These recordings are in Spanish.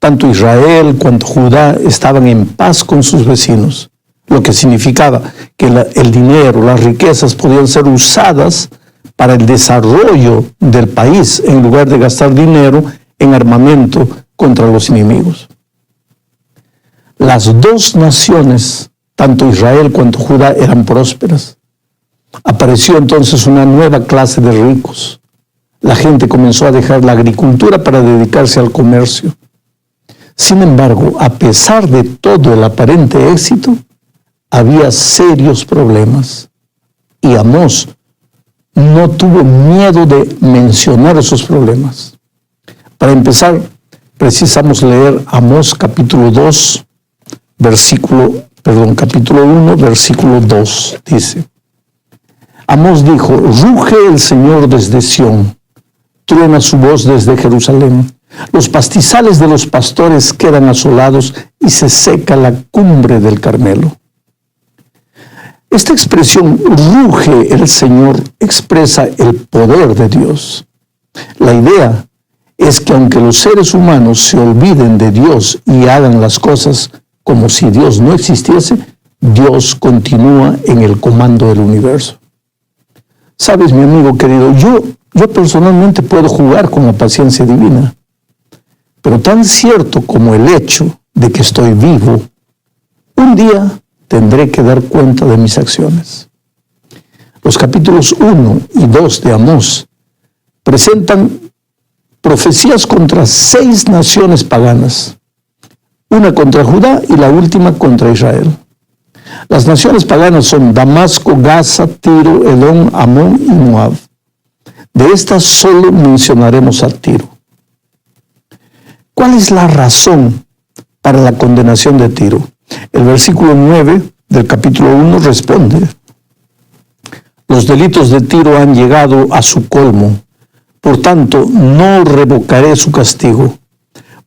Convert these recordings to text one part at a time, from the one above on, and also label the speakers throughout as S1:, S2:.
S1: tanto Israel cuanto Judá estaban en paz con sus vecinos, lo que significaba que el dinero, las riquezas podían ser usadas para el desarrollo del país en lugar de gastar dinero en armamento contra los enemigos. Las dos naciones, tanto Israel cuanto Judá, eran prósperas. Apareció entonces una nueva clase de ricos. La gente comenzó a dejar la agricultura para dedicarse al comercio. Sin embargo, a pesar de todo el aparente éxito, había serios problemas. Y Amós no tuvo miedo de mencionar esos problemas. Para empezar, precisamos leer Amós capítulo 1, versículo 2. Dice: Amós dijo: ruge el Señor desde Sión, truena su voz desde Jerusalén. Los pastizales de los pastores quedan asolados y se seca la cumbre del Carmelo. Esta expresión, ruge el Señor, expresa el poder de Dios. La idea es que aunque los seres humanos se olviden de Dios y hagan las cosas como si Dios no existiese, Dios continúa en el comando del universo. Sabes, mi amigo querido, yo personalmente puedo jugar con la paciencia divina, pero tan cierto como el hecho de que estoy vivo, un día tendré que dar cuenta de mis acciones. Los capítulos 1 y 2 de Amós presentan profecías contra 6 naciones paganas, una contra Judá y la última contra Israel. Las naciones paganas son Damasco, Gaza, Tiro, Edom, Amón y Moab. De estas solo mencionaremos a Tiro. ¿Cuál es la razón para la condenación de Tiro? El versículo 9 del capítulo 1 responde: los delitos de Tiro han llegado a su colmo, por tanto no revocaré su castigo,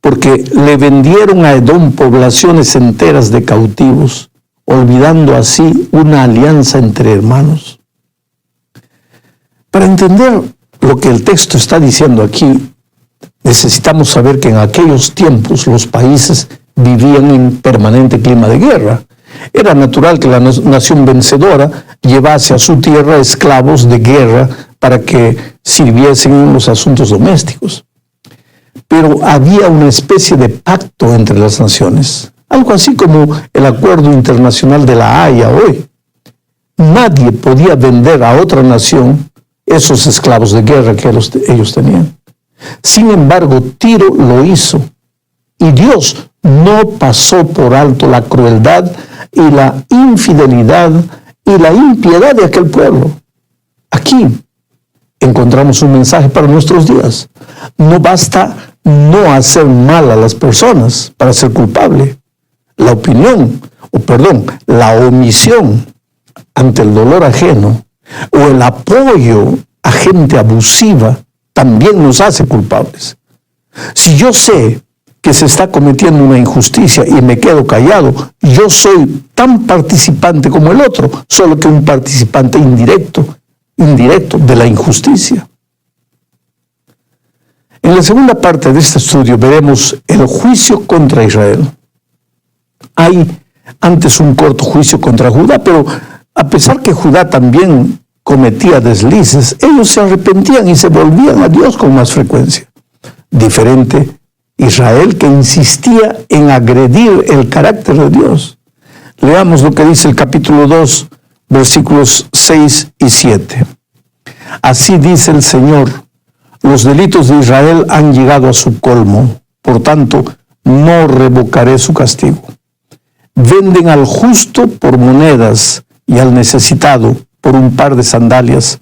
S1: porque le vendieron a Edom poblaciones enteras de cautivos, olvidando así una alianza entre hermanos. Para entender lo que el texto está diciendo aquí, necesitamos saber que en aquellos tiempos los países vivían en permanente clima de guerra. Era natural que la nación vencedora llevase a su tierra esclavos de guerra para que sirviesen en los asuntos domésticos. Pero había una especie de pacto entre las naciones, algo así como el Acuerdo Internacional de la Haya hoy. Nadie podía vender a otra nación esos esclavos de guerra que ellos tenían. Sin embargo, Tiro lo hizo, y Dios no pasó por alto la crueldad y la infidelidad y la impiedad de aquel pueblo. Aquí encontramos un mensaje para nuestros días. No basta no hacer mal a las personas para ser culpable. La omisión ante el dolor ajeno o el apoyo a gente abusiva también nos hace culpables. Si yo sé que se está cometiendo una injusticia y me quedo callado, yo soy tan participante como el otro, solo que un participante indirecto de la injusticia. En la segunda parte de este estudio veremos el juicio contra Israel. Hay antes un corto juicio contra Judá, pero a pesar que Judá también cometía deslices, ellos se arrepentían y se volvían a Dios con más frecuencia. Diferente Israel, que insistía en agredir el carácter de Dios. Leamos lo que dice el capítulo 2, versículos 6 y 7. Así dice el Señor: los delitos de Israel han llegado a su colmo, por tanto, no revocaré su castigo. Venden al justo por monedas y al necesitado por un par de sandalias.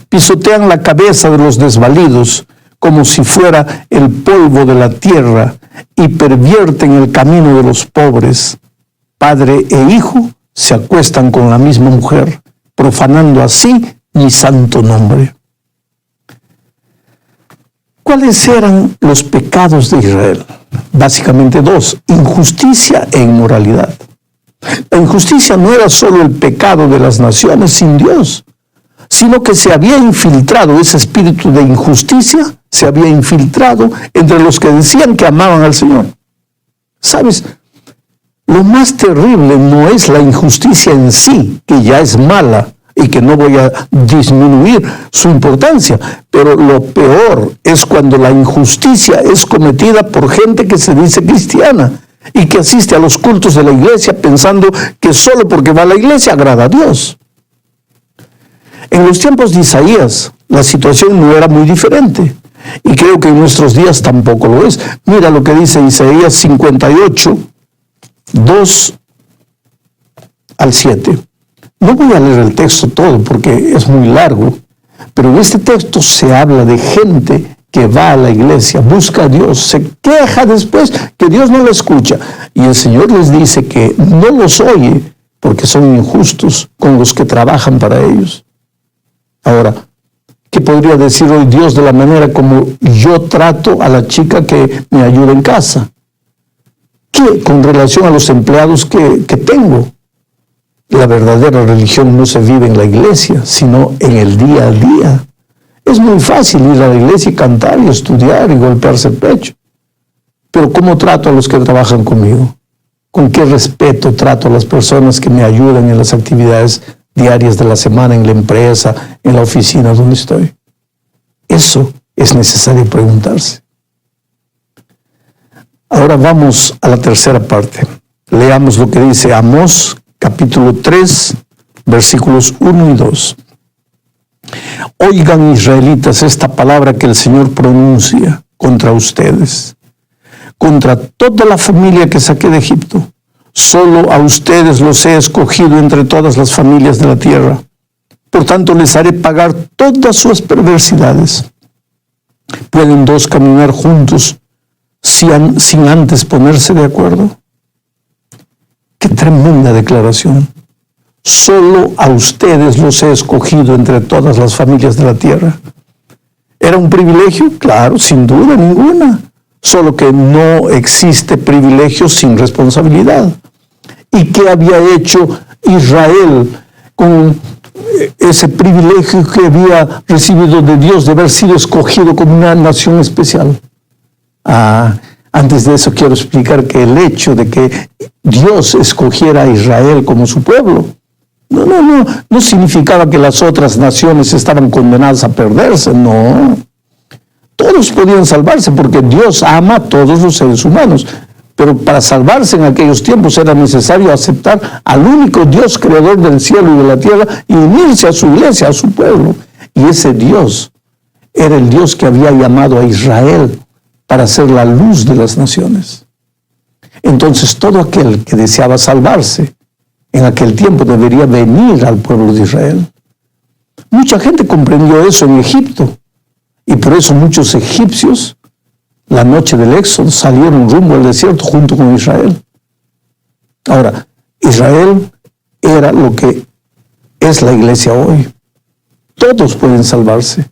S1: Pisotean la cabeza de los desvalidos como si fuera el polvo de la tierra y pervierten el camino de los pobres. Padre e hijo se acuestan con la misma mujer, profanando así mi santo nombre. ¿Cuáles eran los pecados de Israel? Básicamente 2: injusticia e inmoralidad. La injusticia no era solo el pecado de las naciones sin Dios, sino que se había infiltrado ese espíritu de injusticia, se había infiltrado entre los que decían que amaban al Señor. ¿Sabes? Lo más terrible no es la injusticia en sí, que ya es mala y que no voy a disminuir su importancia, pero lo peor es cuando la injusticia es cometida por gente que se dice cristiana y que asiste a los cultos de la iglesia pensando que solo porque va a la iglesia agrada a Dios. En los tiempos de Isaías, la situación no era muy diferente. Y creo que en nuestros días tampoco lo es. Mira lo que dice Isaías 58, 2 al 7. No voy a leer el texto todo porque es muy largo, pero en este texto se habla de gente que va a la iglesia, busca a Dios, se queja después que Dios no la escucha. Y el Señor les dice que no los oye porque son injustos con los que trabajan para ellos. Ahora, ¿qué podría decir hoy Dios de la manera como yo trato a la chica que me ayuda en casa? ¿Qué con relación a los empleados que tengo? La verdadera religión no se vive en la iglesia, sino en el día a día. Es muy fácil ir a la iglesia y cantar y estudiar y golpearse el pecho. Pero ¿cómo trato a los que trabajan conmigo? ¿Con qué respeto trato a las personas que me ayudan en las actividades diarias de la semana, en la empresa, en la oficina donde estoy? Eso es necesario preguntarse. Ahora vamos a la tercera parte. Leamos lo que dice Amós, capítulo 3, versículos 1 y 2. Oigan, israelitas, esta palabra que el Señor pronuncia contra ustedes, contra toda la familia que saqué de Egipto. Solo a ustedes los he escogido entre todas las familias de la tierra. Por tanto, les haré pagar todas sus perversidades. ¿Pueden dos caminar juntos sin antes ponerse de acuerdo? ¡Qué tremenda declaración! Solo a ustedes los he escogido entre todas las familias de la tierra. ¿Era un privilegio? Claro, sin duda ninguna. Solo que no existe privilegio sin responsabilidad. ¿Y qué había hecho Israel con ese privilegio que había recibido de Dios de haber sido escogido como una nación especial? Antes de eso quiero explicar que el hecho de que Dios escogiera a Israel como su pueblo no significaba que las otras naciones estaban condenadas a perderse, no. Todos podían salvarse porque Dios ama a todos los seres humanos. Pero para salvarse en aquellos tiempos era necesario aceptar al único Dios creador del cielo y de la tierra y unirse a su iglesia, a su pueblo. Y ese Dios era el Dios que había llamado a Israel para ser la luz de las naciones. Entonces todo aquel que deseaba salvarse en aquel tiempo debería venir al pueblo de Israel. Mucha gente comprendió eso en Egipto y por eso muchos egipcios, la noche del Éxodo, salieron rumbo al desierto junto con Israel. Ahora, Israel era lo que es la iglesia hoy. Todos pueden salvarse,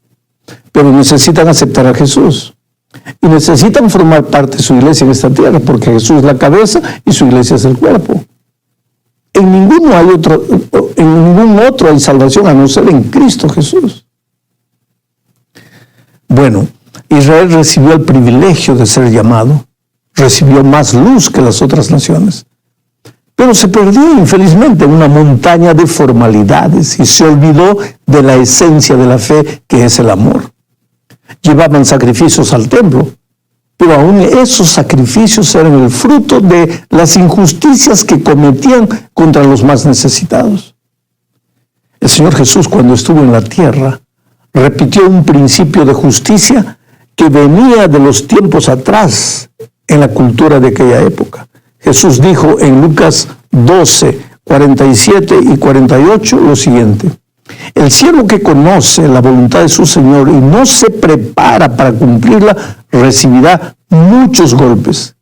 S1: pero necesitan aceptar a Jesús. Y necesitan formar parte de su iglesia en esta tierra, porque Jesús es la cabeza y su iglesia es el cuerpo. En ningún otro hay salvación a no ser en Cristo Jesús. Bueno, Israel recibió el privilegio de ser llamado, recibió más luz que las otras naciones, pero se perdió infelizmente en una montaña de formalidades y se olvidó de la esencia de la fe, que es el amor. Llevaban sacrificios al templo, pero aún esos sacrificios eran el fruto de las injusticias que cometían contra los más necesitados. El Señor Jesús, cuando estuvo en la tierra, repitió un principio de justicia que venía de los tiempos atrás en la cultura de aquella época. Jesús dijo en Lucas 12, 47 y 48 lo siguiente: el siervo que conoce la voluntad de su Señor y no se prepara para cumplirla, recibirá muchos golpes.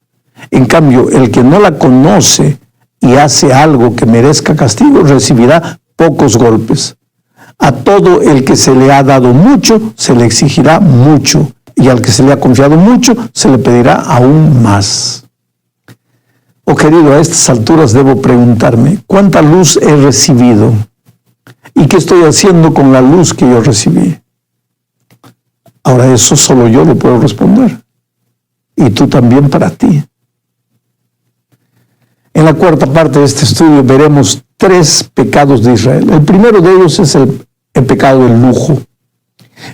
S1: En cambio, el que no la conoce y hace algo que merezca castigo, recibirá pocos golpes. A todo el que se le ha dado mucho, se le exigirá mucho, y al que se le ha confiado mucho, se le pedirá aún más. Oh querido, a estas alturas debo preguntarme, ¿cuánta luz he recibido? ¿Y qué estoy haciendo con la luz que yo recibí? Ahora, eso solo yo lo puedo responder. Y tú también para ti. En la cuarta parte de este estudio veremos 3 pecados de Israel. El primero de ellos es el pecado del lujo.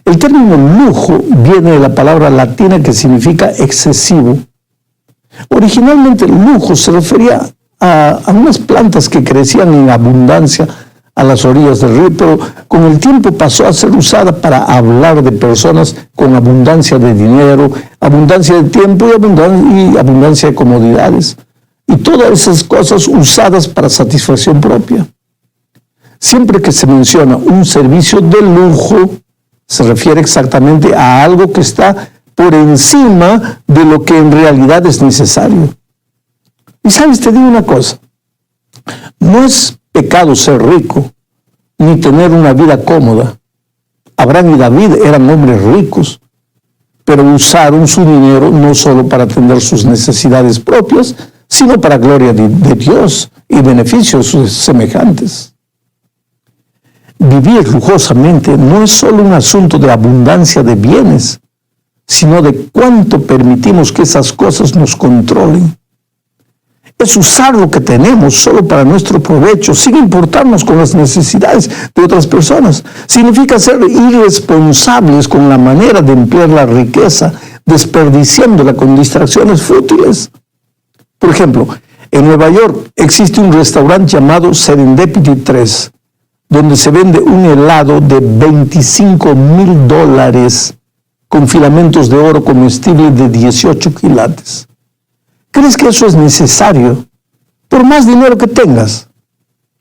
S1: El término lujo viene de la palabra latina que significa excesivo. Originalmente el lujo se refería a unas plantas que crecían en abundancia a las orillas del río, pero con el tiempo pasó a ser usada para hablar de personas con abundancia de dinero, abundancia de tiempo y abundancia de comodidades. Y todas esas cosas usadas para satisfacción propia. Siempre que se menciona un servicio de lujo, se refiere exactamente a algo que está por encima de lo que en realidad es necesario. Y sabes, te digo una cosa, no es pecado ser rico, ni tener una vida cómoda. Abraham y David eran hombres ricos, pero usaron su dinero no solo para atender sus necesidades propias, sino para gloria de Dios y beneficios semejantes. Vivir lujosamente no es solo un asunto de abundancia de bienes, sino de cuánto permitimos que esas cosas nos controlen. Es usar lo que tenemos solo para nuestro provecho, sin importarnos con las necesidades de otras personas. Significa ser irresponsables con la manera de emplear la riqueza, desperdiciándola con distracciones fútiles. Por ejemplo, en Nueva York existe un restaurante llamado Serendipity 3, donde se vende un helado de $25,000 con filamentos de oro comestible de 18 quilates. ¿Crees que eso es necesario por más dinero que tengas?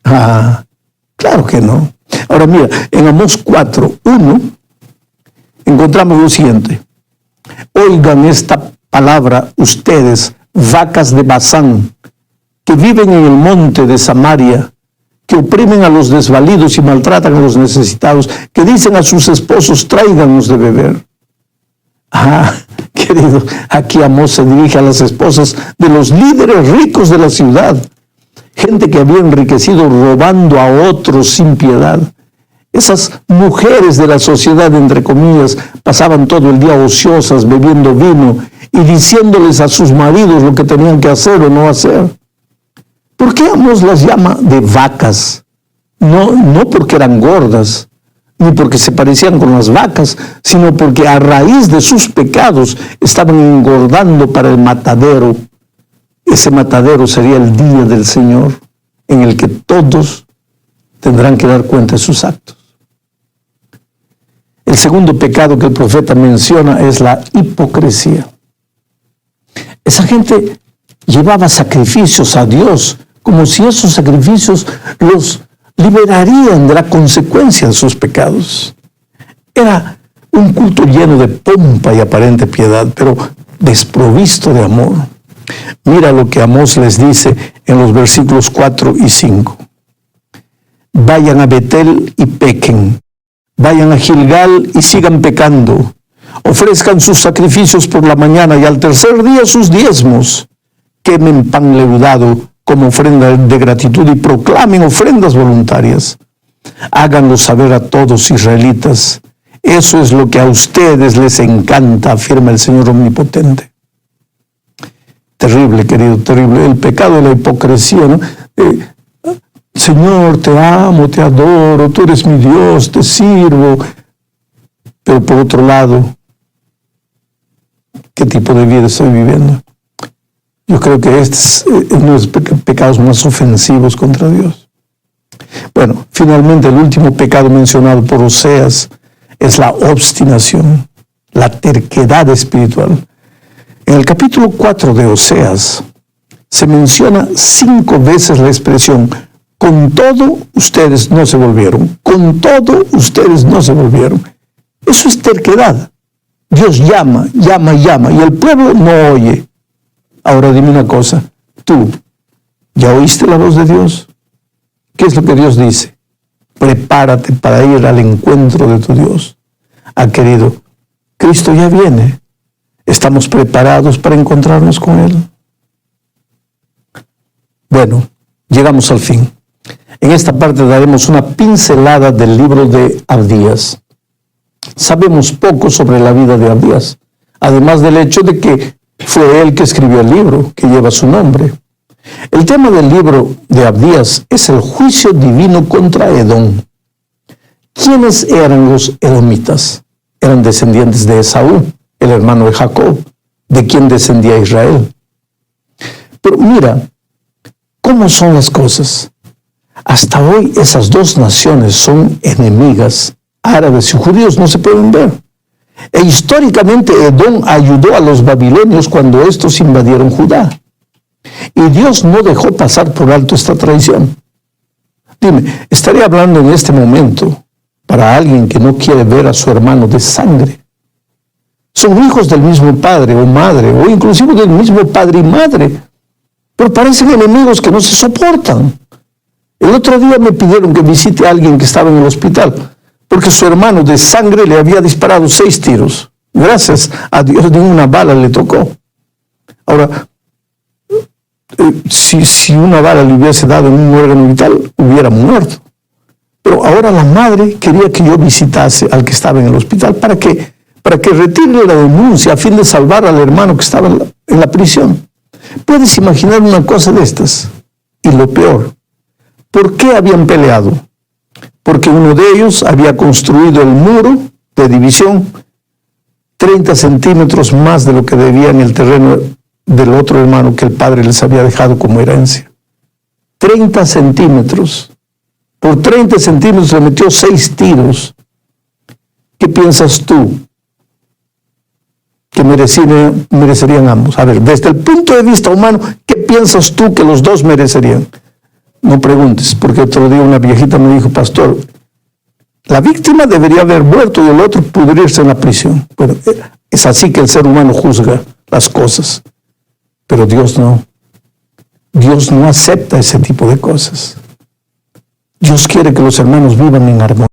S1: Claro que no. Ahora mira, en Amós 4:1 encontramos lo siguiente. Oigan esta palabra ustedes, vacas de Basán, que viven en el monte de Samaria, que oprimen a los desvalidos y maltratan a los necesitados, que dicen a sus esposos, tráiganos de beber. Querido, aquí Amós se dirige a las esposas de los líderes ricos de la ciudad, gente que había enriquecido robando a otros sin piedad. Esas mujeres de la sociedad, entre comillas, pasaban todo el día ociosas, bebiendo vino y diciéndoles a sus maridos lo que tenían que hacer o no hacer. ¿Por qué Amós las llama de vacas? No porque eran gordas, ni porque se parecían con las vacas, sino porque a raíz de sus pecados estaban engordando para el matadero. Ese matadero sería el día del Señor, en el que todos tendrán que dar cuenta de sus actos. El segundo pecado que el profeta menciona es la hipocresía. Esa gente llevaba sacrificios a Dios como si esos sacrificios los liberarían de la consecuencia de sus pecados. Era un culto lleno de pompa y aparente piedad, pero desprovisto de amor. Mira lo que Amós les dice en los versículos 4 y 5. Vayan a Betel y pequen. Vayan a Gilgal y sigan pecando. Ofrezcan sus sacrificios por la mañana y al tercer día sus diezmos. Quemen pan leudado como ofrenda de gratitud y proclamen ofrendas voluntarias. Háganlo saber a todos, israelitas. Eso es lo que a ustedes les encanta, afirma el Señor Omnipotente. Terrible, querido, terrible. El pecado de la hipocresía, ¿no? Señor, te amo, te adoro, tú eres mi Dios, te sirvo. Pero por otro lado, ¿qué tipo de vida estoy viviendo? Yo creo que este es uno de los pecados más ofensivos contra Dios. Bueno, finalmente el último pecado mencionado por Oseas es la obstinación, la terquedad espiritual. En el capítulo 4 de Oseas se menciona 5 veces la expresión, con todo ustedes no se volvieron, con todo ustedes no se volvieron. Eso es terquedad. Dios llama, llama, llama, y el pueblo no oye. Ahora dime una cosa, tú, ¿ya oíste la voz de Dios? ¿Qué es lo que Dios dice? Prepárate para ir al encuentro de tu Dios. Querido, Cristo ya viene. ¿Estamos preparados para encontrarnos con Él? Bueno, llegamos al fin. En esta parte daremos una pincelada del libro de Abdías. Sabemos poco sobre la vida de Abdías, además del hecho de que fue él que escribió el libro que lleva su nombre. El tema del libro de Abdías es el juicio divino contra Edom. ¿Quiénes eran los edomitas? Eran descendientes de Esaú, el hermano de Jacob, de quien descendía Israel. Pero mira cómo son las cosas. Hasta hoy esas dos naciones son enemigas. Árabes y judíos no se pueden ver. E históricamente Edom ayudó a los babilonios cuando estos invadieron Judá. Y Dios no dejó pasar por alto esta traición. Dime, ¿estaría hablando en este momento para alguien que no quiere ver a su hermano de sangre? Son hijos del mismo padre o madre, o inclusive del mismo padre y madre, pero parecen enemigos que no se soportan. El otro día me pidieron que visite a alguien que estaba en el hospital, porque su hermano de sangre le había disparado 6 tiros. Gracias a Dios, ninguna bala le tocó. Ahora, si una bala le hubiese dado en un órgano vital, hubiera muerto. Pero ahora la madre quería que yo visitase al que estaba en el hospital. ¿Para qué? Para que retire la denuncia a fin de salvar al hermano que estaba en la prisión. ¿Puedes imaginar una cosa de estas? Y lo peor, ¿por qué habían peleado? Porque uno de ellos había construido el muro de división 30 centímetros más de lo que debía en el terreno del otro hermano que el padre les había dejado como herencia. 30 centímetros. Por 30 centímetros le metió 6 tiros. ¿Qué piensas tú que merecerían ambos? A ver, desde el punto de vista humano, ¿qué piensas tú que los dos merecerían? No preguntes, porque otro día una viejita me dijo, pastor, la víctima debería haber muerto y el otro pudrirse en la prisión. Bueno, es así que el ser humano juzga las cosas, pero Dios no. Dios no acepta ese tipo de cosas. Dios quiere que los hermanos vivan en armonía.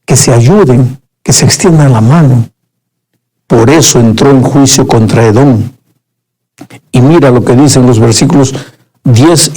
S1: Que se ayuden, que se extiendan la mano. Por eso entró en juicio contra Edom. Y mira lo que dicen los versículos 10